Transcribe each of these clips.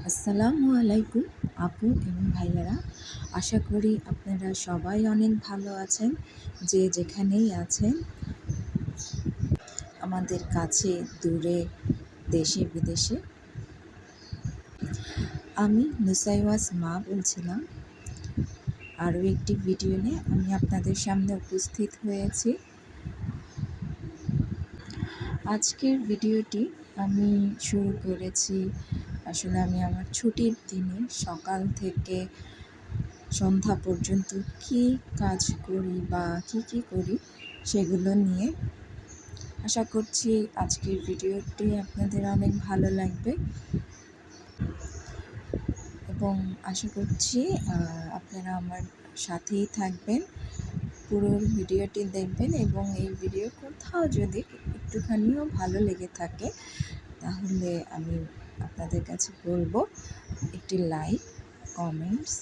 আসসালামু আলাইকুম আপু এবং ভাইয়ারা। আশা করি আপনারা সবাই অনেক ভালো আছেন, যে যেখানেই আছেন। আমাদের কাছে, দূরে, দেশে বিদেশে। আমি নুসাইওয়াজ মা বলছিলাম। আরও একটি ভিডিও নিয়ে আমি আপনাদের সামনে উপস্থিত হয়েছি। আজকের ভিডিওটি আমি শুরু করেছি, আসলে আমি আমার ছুটির দিনে সকাল থেকে সন্ধ্যা পর্যন্ত কী কাজ করি বা কী করি সেগুলো নিয়ে। আশা করছি আজকের ভিডিওটি আপনাদের অনেক ভালো লাগবে এবং আশা করছি আপনারা আমার সাথেই থাকবেন, পুরো ভিডিওটি দেখবেন এবং এই ভিডিও কোথাও যদি একটুখানিও ভালো লেগে থাকে তাহলে আমি আপনাদের কাছে বলবো একটি like, comments,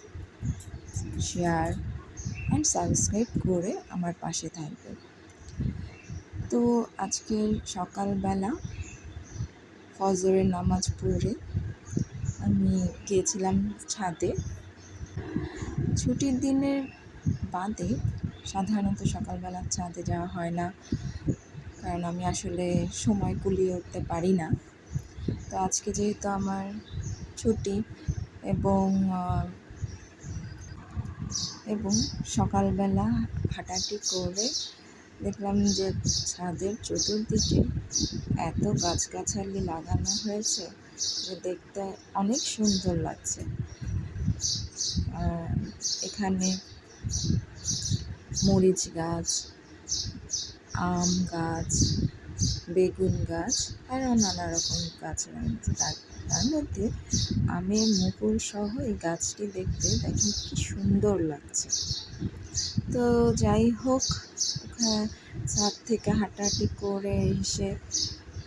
share and subscribe করে আমার পাশে থাকবেন। তো আজকের সকালবেলা ফজরের নামাজ পড়ে আমি গিয়েছিলাম ছাদে। ছুটির দিনের বাদে সাধারণত সকালবেলা ছাদে যাওয়া হয় না, কারণ আমি আসলে সময় কুলিয়ে উঠতে পারি না। তো আজকে যেহেতু আমার ছুটি এবং সকালবেলা হাঁটাহাঁটি করে দেখলাম যে ছাদের চতুর্দিকে এত গাছগাছালি লাগানো হয়েছে যে দেখতে অনেক সুন্দর লাগছে। এখানে মরিচ গাছ, আম গাছ, বেগুন গাছ আরও নানা রকম গাছ রয়েছে। তার মধ্যে আমের মুকুল সহ এই গাছটি দেখতে দেখুন কি সুন্দর লাগছে। তো যাই হোক, ছাদ থেকে হাঁটাহাঁটি করে এসে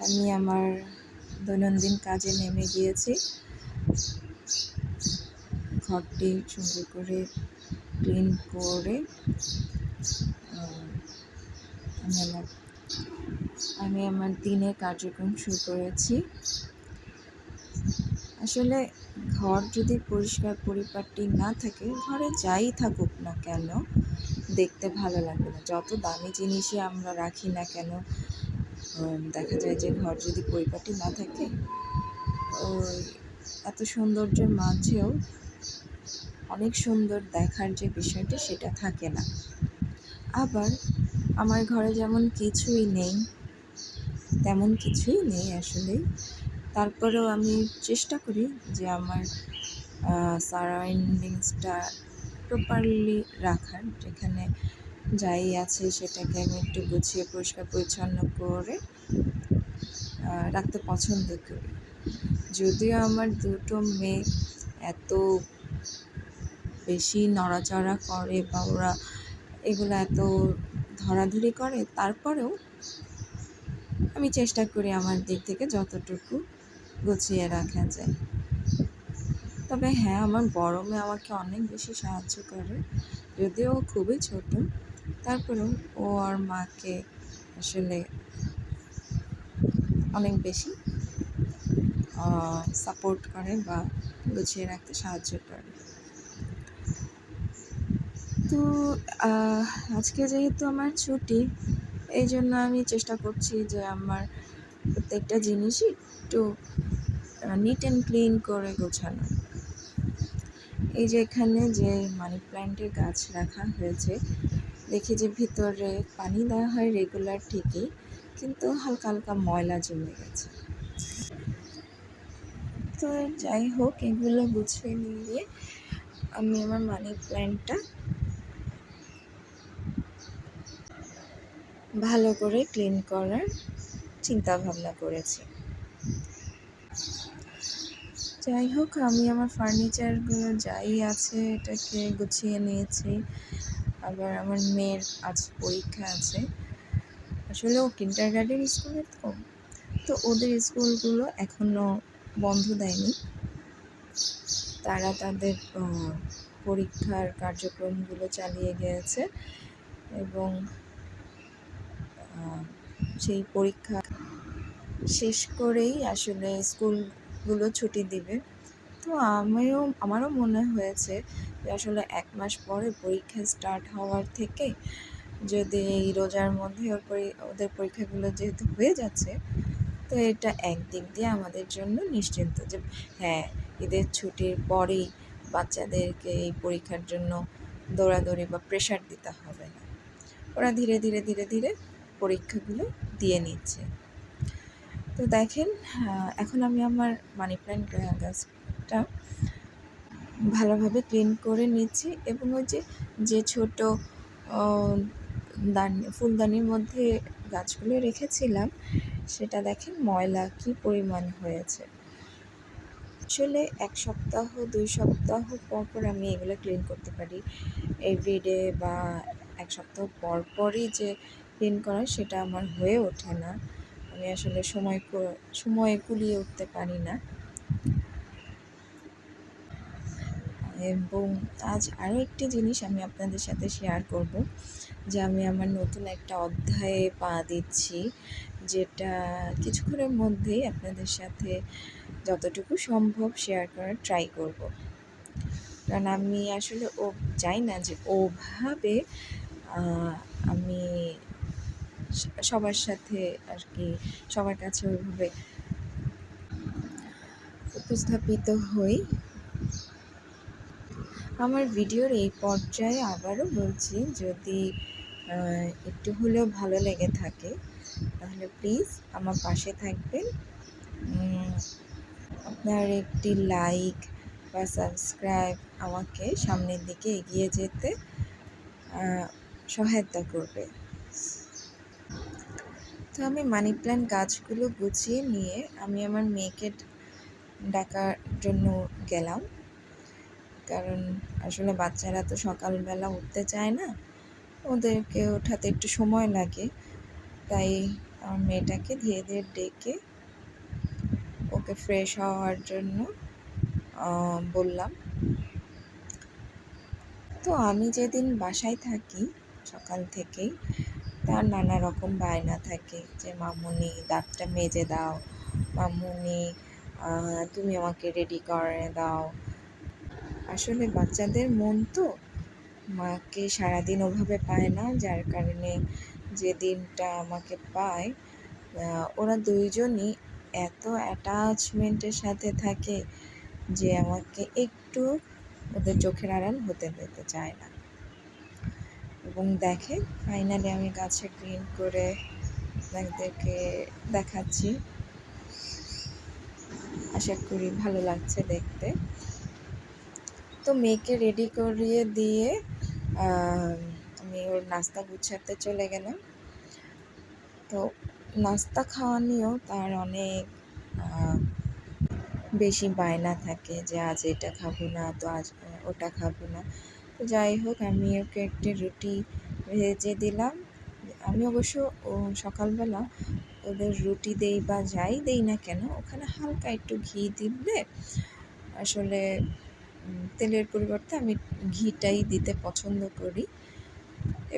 আমি আমার দৈনন্দিন কাজে নেমে গিয়েছি। ঘরটি সুন্দর করে ক্লিন করে আমি আমার দিনের কার্যক্রম শুরু করেছি। আসলে ঘর যদি পরিষ্কার পরিপাটি না থাকে, ঘরে যাই থাকুক না কেন দেখতে ভালো লাগবে না। যত দামি জিনিসই আমরা রাখি না কেন, দেখা যায় যে ঘর যদি পরিপাটি না থাকে, এত সৌন্দর্যের মাঝেও অনেক সুন্দর দেখার যে বিষয়টা সেটা থাকে না। আবার আমার ঘরে যেমন কিছুই নেই, তেমন কিছুই নেই আসলে, তারপরেও আমি চেষ্টা করি যে আমার সারাউন্ডিংসটা প্রপারলি রাখার। যেখানে যাই আছে সেটাকে আমি একটু গুছিয়ে পরিষ্কার পরিচ্ছন্ন করে রাখতে পছন্দ করি। যদিও আমার দুটো মেয়ে এত বেশি নড়াচড়া করে বা ওরা এগুলো এত ধরাধরি করে, তারপরেও আমি চেষ্টা করি আমার দিক থেকে যতটুকু গুছিয়ে রাখা যায়। তবে হ্যাঁ, আমার বড় মেয়ে আমাকে অনেক বেশি সাহায্য করে, যদিও খুবই ছোট, তারপরেও ও আর মাকে আসলে অনেক বেশি সাপোর্ট করে বা গুছিয়ে রাখতে সাহায্য করে। তো আজকে যেহেতু আমার ছুটি, এই জন্য আমি চেষ্টা করছি যে আমার প্রত্যেকটা জিনিসই একটু নিট অ্যান্ড ক্লিন করে গোছানো। এই যে এখানে যে মানি প্ল্যান্টের গাছ রাখা হয়েছে, দেখি যে ভিতরে পানি দেওয়া হয় রেগুলার ঠিকই, কিন্তু হালকা হালকা ময়লা জমে গেছে। তো যাই হোক, এগুলো গুছিয়ে নিয়ে আমি আমার মানি প্ল্যান্টটা ভালো করে ক্লিন করার চিন্তা ভাবনা করেছি। যাই হোক, আমি আমার ফার্নিচারগুলো যাই আছে এটাকে গুছিয়ে নিয়েছি। আবার আমার মেয়ের আজ পরীক্ষা আছে। আসলে ও কিন্ডারগার্টেন স্কুলে, তো ওদের স্কুলগুলো এখনও বন্ধ দেয়নি। তারা তাদের পরীক্ষার কার্যক্রমগুলো চালিয়ে গিয়েছে এবং সেই পরীক্ষা শেষ করেই আসলে স্কুলগুলো ছুটি দিবে। তো আমারও মনে হয়েছে যে আসলে ১ মাস পরে পরীক্ষা স্টার্ট হওয়ার থেকে যদি এই রোজার মধ্যে ওদের পরীক্ষাগুলো যেহেতু হয়ে যাচ্ছে, তো এটা একদিক দিয়ে আমাদের জন্য নিশ্চিন্ত যে হ্যাঁ, ঈদের ছুটির পরেই বাচ্চাদেরকে এই পরীক্ষার জন্য দৌড়াদৌড়ি বা প্রেশার দিতে হবে না। ওরা ধীরে ধীরে ধীরে ধীরে পরীক্ষাগুলো দিয়ে নিচ্ছে। তো দেখেন, এখন আমি আমার মানি প্ল্যান্ট গাছটা ভালোভাবে ক্লিন করে নিচ্ছি, এবং ওই যে ছোট ফুলদানির মধ্যে গাছগুলো রেখেছিলাম, সেটা দেখেন ময়লা কী পরিমাণ হয়েছে। আসলে ১ সপ্তাহ ২ সপ্তাহ পর পর আমি এগুলো ক্লিন করতে পারি। এভরিডে বা ১ সপ্তাহ পর পরই যে ক্লিন করা, সেটা আমার হয়ে ওঠে না। আমি আসলে সময় কুলিয়ে উঠতে পারি না। এবং আজ আরও একটি জিনিস আমি আপনাদের সাথে শেয়ার করব, যে আমি আমার নতুন একটা অধ্যায়ে পা দিচ্ছি, যেটা কিছুক্ষণের মধ্যেই আপনাদের সাথে যতটুকু সম্ভব শেয়ার করার ট্রাই করব। কারণ আমি আসলে চাই না যে ওভাবে আমি সবার সাথে আর কি সবার কাছে ওইভাবে উপস্থাপিত হই। আমার ভিডিওর এই পর্যায়ে আবারও বলছি, যদি একটু হলেও ভালো লেগে থাকে তাহলে প্লিজ আমার পাশে থাকবেন। আপনার একটি লাইক বা সাবস্ক্রাইব আমাকে সামনের দিকে এগিয়ে যেতে সহায়তা করবে। তো আমি মানি প্ল্যান্ট গাছগুলো গুছিয়ে নিয়ে আমি আমার মেয়েকে ডাকার জন্য গেলাম, কারণ আসলে বাচ্চারা তো সকালবেলা উঠতে চায় না, ওদেরকে ওঠাতে একটু সময় লাগে। তাই আমার মেয়েটাকে ধীরে ধীরে ডেকে ওকে ফ্রেশ হওয়ার জন্য বললাম। তো আমি যেদিন বাসায় থাকি সকাল থেকেই, তার নানা রকম বায়না থাকে যে মামুনি দাঁতটা মেজে দাও, মামুনি তুমি আমাকে রেডি করে দাও। আসলে বাচ্চাদের মন তো মাকে সারাদিন ওভাবে পায় না, যার কারণে যে দিনটা আমাকে পায় ওরা দুইজনই এত অ্যাটাচমেন্টের সাথে থাকে যে আমাকে একটু ওদের চোখের আড়াল হতে দিতে চায় না। এবং দেখে ফাইনালি আমি গাছে ক্লিন করে আপনাদেরকে দেখাচ্ছি। আশা করি ভালো লাগছে দেখতে। তো মেয়েকে রেডি করিয়ে দিয়ে আমি ওর নাস্তা গুছাতে চলে গেলাম। তো নাস্তা খাওয়া নিয়েও তার অনেক বেশি বায়না থাকে যে আজ এটা খাবো না, তো আজ ওটা খাবো না। তো যাই হোক, আমি ওকে একটি রুটি ভেজে দিলাম। আমি অবশ্য সকালবেলা ওদের রুটি দেই বা যাই দেই না কেন, ওখানে হালকা একটু ঘি দিলে আসলে তেলের পরিবর্তে আমি ঘিটাই দিতে পছন্দ করি।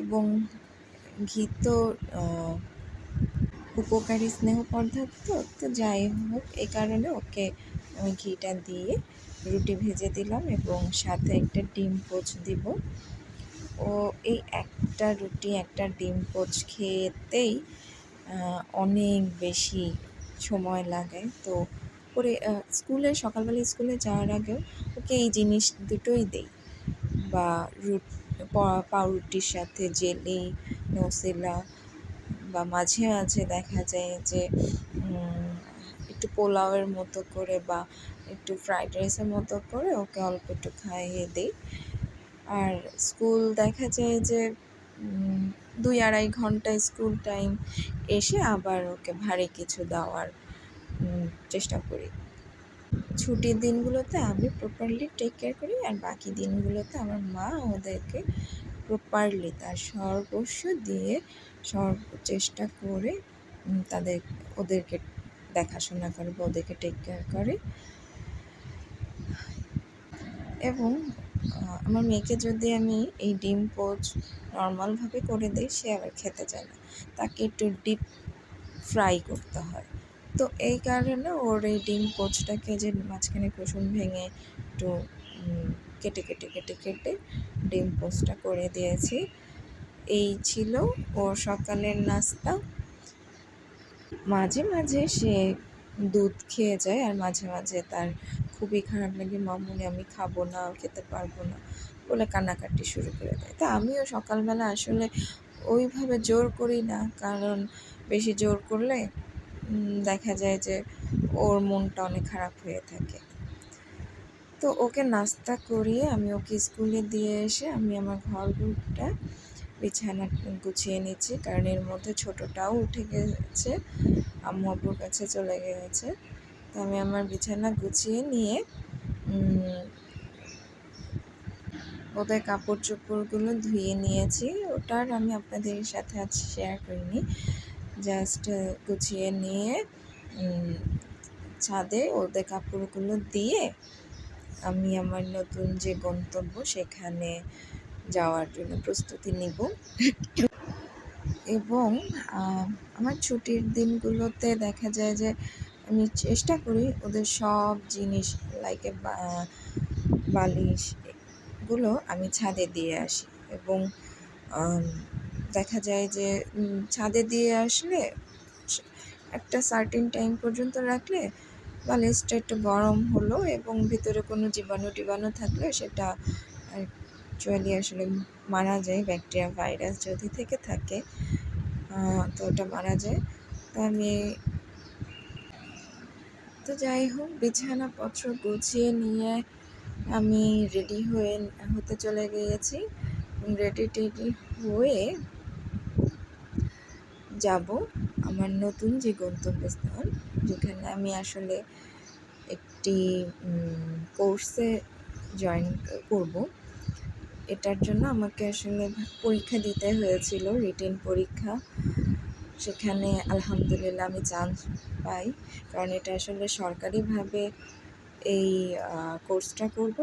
এবং ঘি তো উপকারী স্নেহ পদার্থ, তো যাই হোক এই কারণে ওকে আমি ঘিটা দিয়ে রুটি ভেজে দিলাম এবং সাথে একটা ডিম পোচ দিব। ও এই একটা রুটি একটা ডিম পোচ খেতেই অনেক বেশি সময় লাগে। তো সকালবেলা স্কুলে যাওয়ার আগেও ওকে এই জিনিস দুটোই দেই, বা পাউরুটির সাথে জেলি, নসিলা, বা মাঝে মাঝে দেখা যায় যে একটু পোলাওয়ের মতো করে বা একটু ফ্রাইড রাইসের মতো করে ওকে অল্প একটু খাইয়ে দিই। আর স্কুল দেখা যায় যে ২-২.৫ ঘন্টা স্কুল টাইম, এসে আবার ওকে ভারী কিছু দেওয়ার চেষ্টা করি। ছুটির দিনগুলোতে আমি প্রপারলি টেক কেয়ার করি, আর বাকি দিনগুলোতে আমার মা ওদেরকে প্রপারলি তার সর্বস্ব দিয়ে চেষ্টা করে ওদেরকে দেখাশোনা করে বা ওদেরকে টেক কেয়ার করে। এবং আমার মেয়েকে যদি আমি এই ডিম পোচ নর্মালভাবে করে দিই, সে আবার খেতে চায় না, তাকে একটু ডিপ ফ্রাই করতে হয়। তো এই কারণে ওর এই ডিম পোচটাকে যে মাঝখানে কুসুম ভেঙে একটু কেটে কেটে কেটে কেটে ডিম পোচটা করে দিয়েছি। এই ছিল ওর সকালের নাস্তা। মাঝে মাঝে সে দুধ খেয়ে যায়, আর মাঝে মাঝে তার খুবই খারাপ লাগে, মামুনি আমি খাবো না, খেতে পারবো না বলে কান্নাকাটি শুরু করে দেয়। তা আমিও সকালবেলা আসলে ওইভাবে জোর করি না, কারণ বেশি জোর করলে দেখা যায় যে ওর মনটা অনেক খারাপ হয়ে থাকে। তো ওকে নাস্তা করিয়ে আমি ওকে স্কুলে দিয়ে এসে আমি আমার ঘরটা বিছানা গুছিয়ে নিচ্ছি, কারণ এর মধ্যে ছোটোটাও উঠে গেছে, আম্মু আব্বুর কাছে চলে গেছে। তো আমি আমার বিছানা গুছিয়ে নিয়ে ওদের কাপড় চোপড়গুলো ধুয়ে নিয়েছি। ওটার আমি আপনাদের সাথে আজ শেয়ার করিনি, জাস্ট গুছিয়ে নিয়ে ছাদে ওদের কাপড়গুলো দিয়ে আমি আমার নতুন যে গন্তব্য সেখানে যাওয়ার জন্য প্রস্তুতি নিব। এবং আমার ছুটির দিনগুলোতে দেখা যায় যে আমি চেষ্টা করি ওদের সব জিনিস লাইক বালিশগুলো আমি ছাদে দিয়ে আসি, এবং দেখা যায় যে ছাদে দিয়ে আসলে একটা সার্টেন টাইম পর্যন্ত রাখলে বালিশটা একটু গরম হলো, এবং ভিতরে কোনো জীবাণু থাকলে সেটা অ্যাকচুয়ালি আসলে মারা যায়, ব্যাকটেরিয়া ভাইরাস যদি থেকে থাকে তো ওটা মারা যায়। তো যাই হোক, বিছানাপত্র গুছিয়ে নিয়ে আমি রেডি হতে চলে গিয়েছি। রেডি হয়ে যাব আমার নতুন যে গন্তব্যস্থান, যেখানে আমি আসলে একটি কোর্সে জয়েন করব। এটার জন্য আমাকে আসলে পরীক্ষা দিতে হয়েছিল, রিটেন পরীক্ষা। সেখানে আলহামদুলিল্লাহ আমি চান্স পাই, কারণ এটা আসলে সরকারিভাবে এই কোর্সটা করব।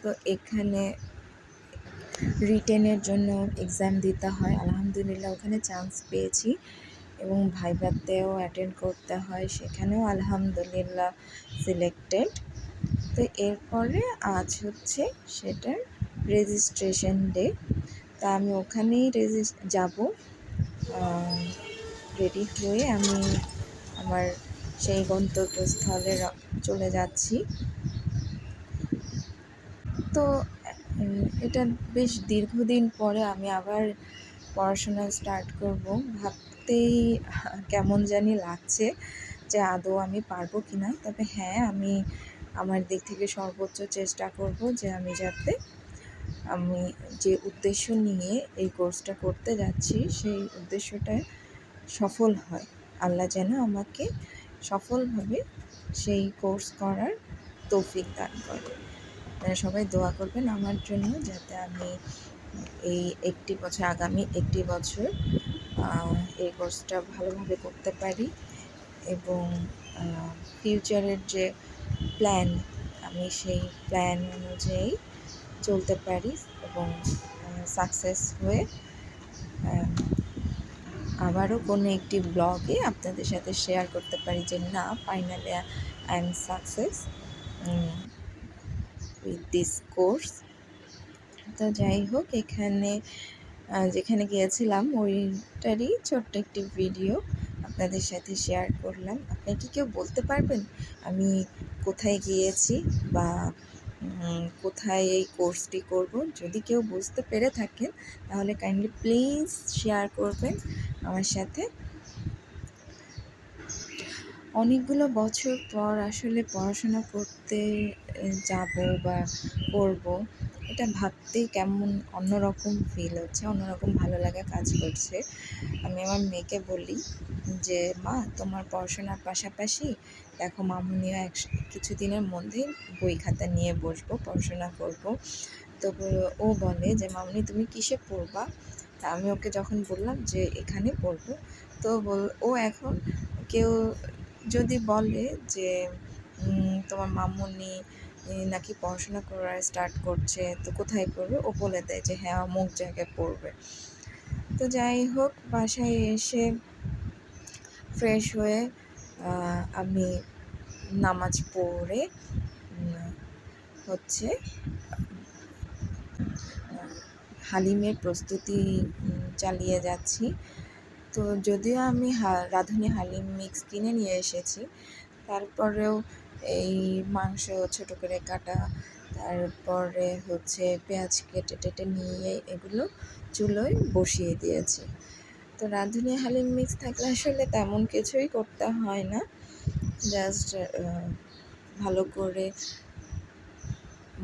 তো এখানে রিটেনের জন্য এক্সাম দিতে হয়, আলহামদুলিল্লাহ ওখানে চান্স পেয়েছি, এবং ভাইভাতেও অ্যাটেন্ড করতে হয়, সেখানেও আলহামদুলিল্লাহ সিলেক্টেড। তো এরপরে আজ হচ্ছে সেটার রেজিস্ট্রেশন ডে। তা আমি ওখানেই যাব। রেডি হয়ে আমি আমার সেই গন্তব্যস্থলে চলে যাচ্ছি। তো এটা বেশ দীর্ঘদিন পরে আমি আবার পড়াশোনা স্টার্ট করব। ভাবতেই কেমন জানি লাগছে যে আদৌ আমি পারবো কি না। তবে হ্যাঁ, আমি আমার দিক থেকে সর্বোচ্চ চেষ্টা করব যে আমি যাতে আমি যে উদ্দেশ্য নিয়ে এই কোর্সটা করতে যাচ্ছি সেই উদ্দেশ্যটায় সফল হয়। আল্লাহ যেন আমাকে সফলভাবে সেই কোর্স করার তৌফিক দান করে। আপনারা সবাই দোয়া করবেন আমার জন্য, যাতে আমি আগামী একটি বছর এই কোর্সটা ভালোভাবে করতে পারি, এবং ফিউচারের যে প্ল্যান আমি সেই প্ল্যান অনুযায়ী চলতে পারি, এবং সাকসেস হয়ে আবারও কোনো একটি ব্লগে আপনাদের সাথে শেয়ার করতে পারি যে না, finally I am success with this course. তো যাই হোক, যেখানে গিয়েছিলাম ওইটারই ছোট্ট একটি ভিডিও আপনাদের সাথে শেয়ার করলাম। আপনি কি কেউ বলতে পারবেন আমি কোথায় গিয়েছি বা কোথায় এই কোর্সটি করব? যদি কেউ বুঝতে পেরে থাকেন তাহলে কাইন্ডলি প্লিজ শেয়ার করবেন আমার সাথে। অনেকগুলো বছর পর আসলে পড়াশোনা করতে যাব বা করব, এটা ভাবতেই কেমন অন্যরকম ফিল হচ্ছে, অন্যরকম ভালো লাগা কাজ করছে। আমি আমার মেয়েকে বলি যে মা, তোমার পড়াশোনার পাশাপাশি দেখো মামুনিও কিছুদিনের মধ্যেই বই খাতা নিয়ে বসবো, পড়াশোনা করব। তো ও বলে যে মামুনি তুমি কিসে পড়বা? তা আমি ওকে যখন বললাম যে এখানে পড়বো, তো ও এখন কেউ যদি বলে যে তোমার মামুনি নাকি পড়াশোনা করা স্টার্ট করছে, তো কোথায় পড়বে, ও বলে দেয় যে হ্যাঁ অমুক জায়গায় পড়বে। তো যাই হোক, বাসায় এসে ফ্রেশ হয়ে আমি নামাজ পড়ে হচ্ছে হালিমের প্রস্তুতি চালিয়ে যাচ্ছি। তো যদিও আমি রাঁধুনি হালিম মিক্স কিনে নিয়ে এসেছি, তারপরেও এই মাংস ছোট করে কাটা, তারপরে হচ্ছে পেঁয়াজ কেটে টেটে নিয়ে এগুলো চুলোয় বসিয়ে দিয়েছি। তো রাঁধুনি হালিম মিক্স থাকলে আসলে তেমন কিছুই করতে হয় না, জাস্ট ভালো করে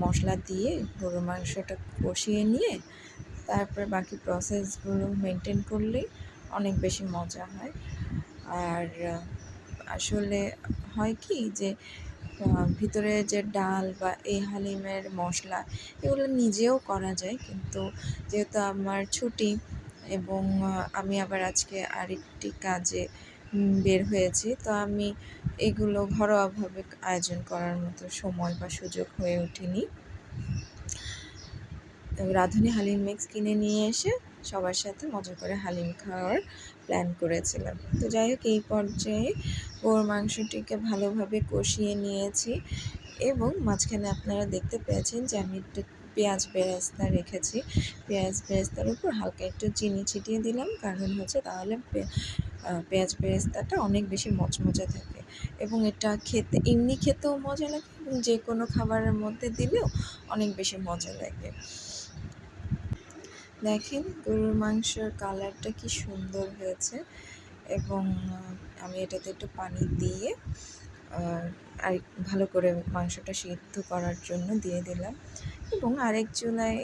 মশলা দিয়ে গরুর মাংসটা কষিয়ে নিয়ে তারপর বাকি প্রসেসগুলো মেনটেন করলেই অনেক বেশি মজা হয়। আর আসলে হয় কি যে ভিতরে যে ডাল বা এই হালিমের মশলা এগুলো নিজেও করা যায়, কিন্তু যেহেতু আমার ছুটি এবং আমি আবার আজকে আরেকটি কাজে বের হয়েছি, তো আমি এগুলো ঘরোয়াভাবে আয়োজন করার মতো সময় বা সুযোগ হয়ে ওঠেনি। রাঁধুনি হালিম মিক্স কিনে নিয়ে এসে সবার সাথে মজা করে হালিম খাওয়ার প্ল্যান করেছিলাম। তো যাই হোক, এই পর্যায়ে গরুর মাংসটিকে ভালোভাবে কষিয়ে নিয়েছি এবং মাঝখানে আপনারা দেখতে পেয়েছেন যে আমি একটু পেঁয়াজ বেরেস্তা রেখেছি। পেঁয়াজ বেরেস্তার উপর হালকা একটু চিনি ছিটিয়ে দিলাম, কারণ হচ্ছে তাহলে পেঁয়াজ বেরেস্তাটা অনেক বেশি মচমচে থাকে এবং এটা খেতে এমনি খেতেও মজা লাগে এবং যে কোনো খাবারের মধ্যে দিলেও অনেক বেশি মজা লাগে। দেখেন গরুর মাংসের কালারটা কি সুন্দর হয়েছে এবং আমি এটাতে একটু পানি দিয়ে আর ভালো করে মাংসটা সিদ্ধ করার জন্য দিয়ে দিলাম এবং আরেক চুলায়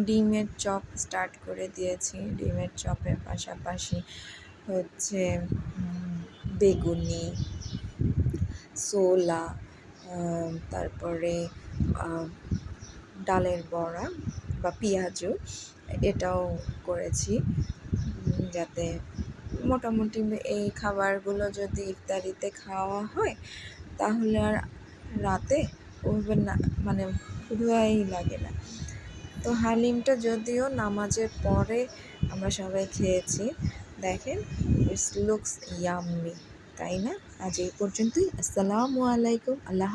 ডিমের চপ স্টার্ট করে দিয়েছি। ডিমের চপের পাশাপাশি হচ্ছে বেগুনি, ছোলা, তারপরে ডালের বড়া বা পেঁয়াজু এটাও করেছি, যাতে মোটামুটি এই খাবারগুলো যদি ইফতারিতে খাওয়া হয় তাহলে আর রাতে ওভাবে না মানে ক্ষুধাই লাগে না। তো হালিমটা যদিও নামাজের পরে আমরা সবাই খেয়েছি। দেখেন, ইটস লুকস ইয়াম্মি, তাই না? আজ এই পর্যন্তই। আসসালামু আলাইকুম। আল্লাহ।